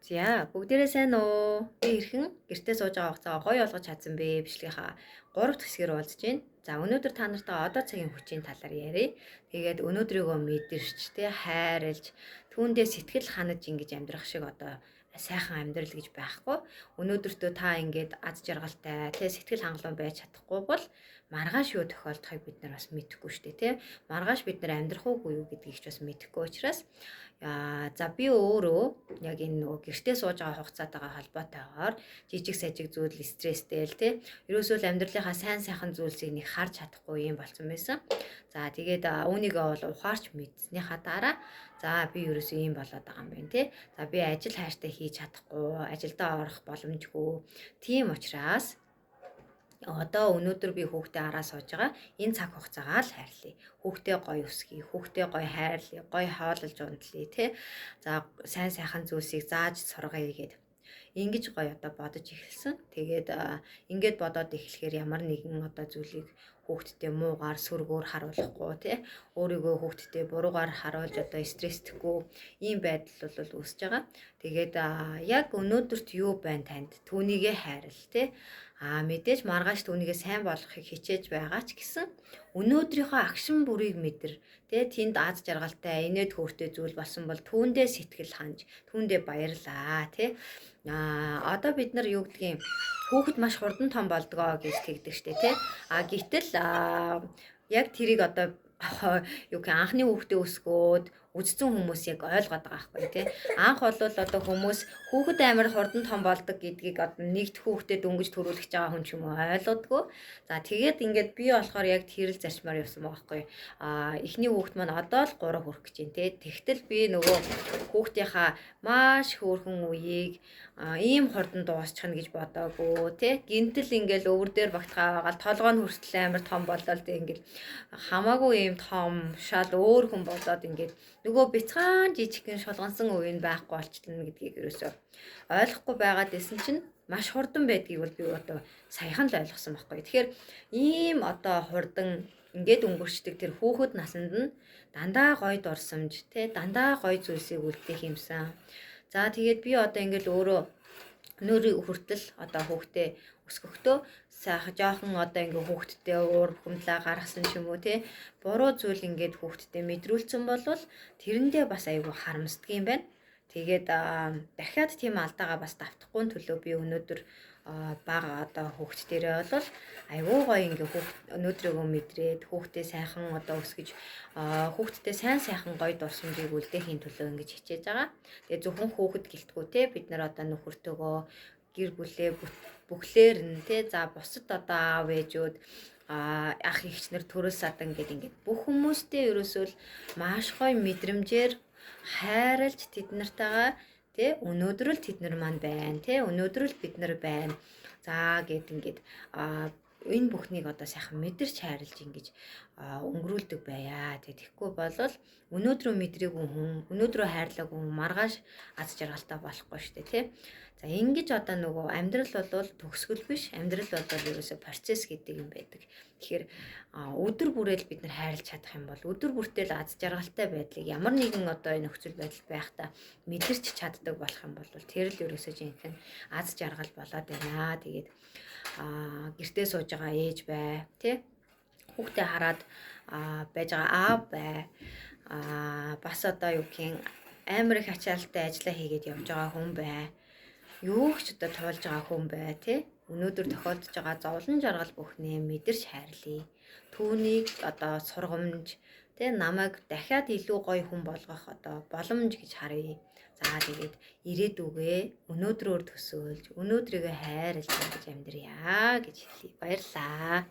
За бүгдээрээ сайн уу? Би хэрхэн гэртээ сууж байгаа хугацаа гоё олгож чадсан бэ? Бичлэгийнхаа 3 дахь хэсгээр уулзж байна. За өнөөдөр та нартай одоо цагийн хүчийн талаар ярив. Тэгээд өнөөдрийгөө мэдэрч тэ хайрлж түүндээ сэтгэл ханаж ингэж амьдрах шиг одоо сайхан амьдрал гэж байхгүй. Өнөөдөртөө та ингээд аз жаргалтай тэ сэтгэл хангалуун байж чадахгүй бол маргааш юу тохиолдохыг бид нар бас мэдэхгүй шүү дээ, тэ. Маргааш бид нар амьдрах уугүй юу гэдгийг ч бас мэдэхгүй учраас за би өөрөө яг энэ нөгөө гэртээ сууж байгаа хугацаатайгаа холбоотойгоор жижиг сажиг зүйл стресстэй л тий. Ерөөсөө л амьдралынхаа сайн сайхан зүйлсийг нэг харж чадахгүй юм болсон байсан. За тэгээд үүнийгээ бол ухаарч мэдснийхаа дараа за би ерөөсөө ийм болоод байгаа юм байна тий. За би ажил хайртай хийж чадахгүй, ажилдаа орох боломжгүй. Тийм учраас одоо өнөөдөр би хүүхдээ хараа сууж байгаа. Энэ цаг хугацаагаа л хайрлая. Хүүхдээ гоё өсгөе, хүүхдээ гоё хайрлая, гоё хооллож унтлая тий. За сайн сайхан зүйлсийг зааж сургая гэгээд ингэж гоё одоо бодож эхэлсэн. Тэгээд ингээд бодоод эхлэхээр ямар нэгэн одоо зүйлийг хүүхдтэй муугаар сүргөөр харуулахгүй тий. Өөрийгөө хүүхдтэй буруугаар харуулж одоо стресстгүй ийм байдал бол үүсэж байгаа. Тэгээд яг өнөөдөрт юу байна танд? Түүнийгээ хайрл тий. Мэдээж маргааш түүнийгээ сайн болгохыг хичээж байгаа ч гэсэн өнөөдрийнхөө агшин бүрийг мэдэр тэ тэнд аз жаргалтай инээд хөөртэй зүйл болсон бол түүндээ сэтгэл ханж түүндээ баярлаа тий. Одоо бид нар юу гэдгийг хүүхэд маш хурдан том болдгоо гэж тэгдэг штэ тий. Гэтэл яг тэрийг одоо юу гэх анхны хүүхдээ өсгөөд үзсэн хүмүүс яг ойлгоод байгаа байхгүй тий. Анх бол одоо хүмүүс хүүхэд амар хурдан том болдог гэдгийг одоо нэгд хүүхдэд дөнгөж төрүүлэх байгаа хүн ч юм уу ойлгодгоо. За тэгээд ингээд би болохоор яг тэрэл зарчмаар явсан байгаа байхгүй. Эхний хүүхэд маань одоо л 3 хүрэх гэж байна тий. Тэгтэл би нөгөө хүүхдийнхаа маш хөөрхөн үеийг ийм хурдан дуусчих нь гэж бодоагүй тий. Гинтэл ингээл өвөр дээр багтгаа байгаа толгой нь хүртэл амар том болол тий ингээл хамаагүй ийм том шал өөр хүн болоод ингээд нөгөө бяцхан жижигхэн шолгонсон үеийн байхгүй болчихлоо гэдгийг ерөөсөө ойлгохгүй байгаад исэн чинь маш хурдан байдгийг бол би одоо саяхан л ойлгосон байхгүй. Тэгэхээр ийм одоо хурдан ингээд өнгөрчдөг тэр хүүхэд насанд нь дандаа гоё дурсамж тий дандаа гоё зүйлсийг үлдээх юмсан. За тэгээд би одоо ингээд өөрөө нөрийн хүртэл одоо хүүхдээ өсгөхдөө сайхан жоохон одоо ингээ хүүхдтэй уур хумдлаа гаргасан ч юм уу тий буруу зүйл ингээд хүүхдтэй мэдрүүлсэн болвол тэрэндээ бас айгүй харамсдаг юм байна. Тэгээд дахиад тийм алдаагаа бас давтахгүй төлөө би өнөөдөр бага одоо хүүхдтэрээ бол айгүй гоё ингээ өнөөдрөөгөө мэдрээд хүүхдээ сайхан одоо өсгөж хүүхдтэй сайн сайхан гоё дурсамжийг үлдээхийн төлөө ингэж хичээж байгаа. Тэгээд зөвхөн хүүхэд гэлтгүү те бид нар одоо нөхөртөөгөө гэр бүлээ бүхлээр нь те за бусад одоо аав ээжүүд ах эгчнэр төрөл садан гэдэг ингээд бүх хүмүүстэй ерөөсөө л маш гоё мэдрэмжээр хайрлж тэд нартайгаа тэ өнөөдөр л тэд нар маань байна тэ өнөөдөр л бид нар байна. За гэд ингээд энэ бүхнийг одоо сайхан мэдэрч хайрлж ингэж өнгөрүүлдэг байя. Тэгэхгүй болвол өнөөдрөө мэдрээгүй хүн, өнөөдрөө хайрлаагүй хүн маргааш аз жаргалтай болохгүй шүү дээ, тий. За ингэж одоо нөгөө амьдрал бол төгсгөл биш. Амьдрал бол ерөөсөө процесс гэдэг юм байдаг. Тэгэхээр өдөр бүрэл бид нар хайрлж чадах юм бол өдөр бүртэл аз жаргалтай байдлыг ямар нэгэн одоо энэ нөхцөл байдал байхдаа мэдэрч чаддаг болох юм бол тэр л ерөөсөө жинхэнэ аз жаргал болоод байна. Тэгээд гэртээ сууж байгаа ээж бай, тий. Хүүхдээ хараад байж байгаа аав бай. Бас одоо юу гэх амар их ачаалттай ажиллаа хийгээд явж байгаа хүн бай. Юу ч одоо тоолж байгаа хүн бай, тий. Өнөөдөр тохиолдож байгаа зовлон жаргал бүхнээ мэдэрч хайрлая. Түүнийг одоо сургамж, тий намайг дахиад илүү гоё хүн болгох одоо боломж гэж харъя. За тэгээд ирээдүгээ өнөөдрөөр төсөөлж, өнөөдрийгөө хайрлаж гэж амьдрья гэж хэлье. Баярлалаа.